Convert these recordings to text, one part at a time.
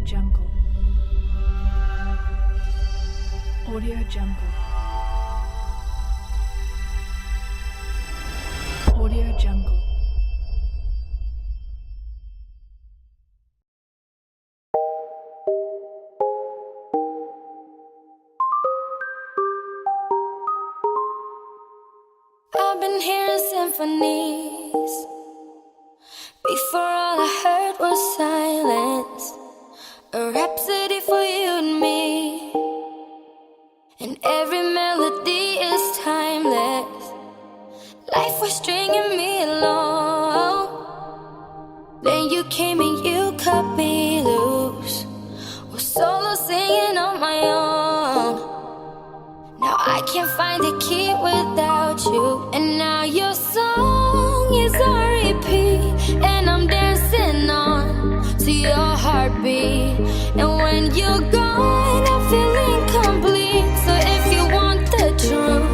Jungle. Audio Jungle. Audio Jungle. I've been hearing symphonies. Before all I heard was silence. A rhapsody for you and me. And every melody is timeless. Life was stringing me along. Then you came and you cut me loose. Was solo singing on my own. Now I can't find a key without you. And now your song is on repeat. And I'm dancing on to your heartbeat. And when you're gone, I feel incomplete. So if you want the truth,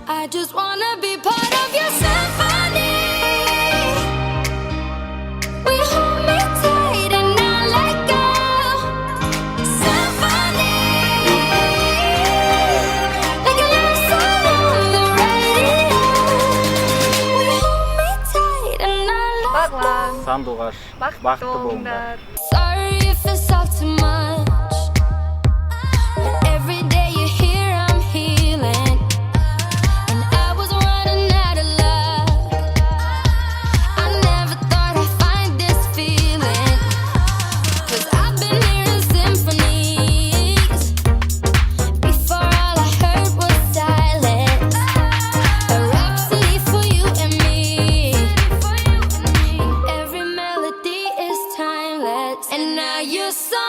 I just wanna be part of your symphony. We hold me tight and not let go. Symphony, like a love song on the radio. We hold me tight and not let go. Сандуғаш бақытты болыңдар. Sorry if it's all too much, but every day you're here I'm healing. And I was running out of love. I never thought I'd find this feeling. 'Cause I've been hearing symphonies. Before all I heard was silence. A rhapsody for you and me. And every melody is timeless. And now you're so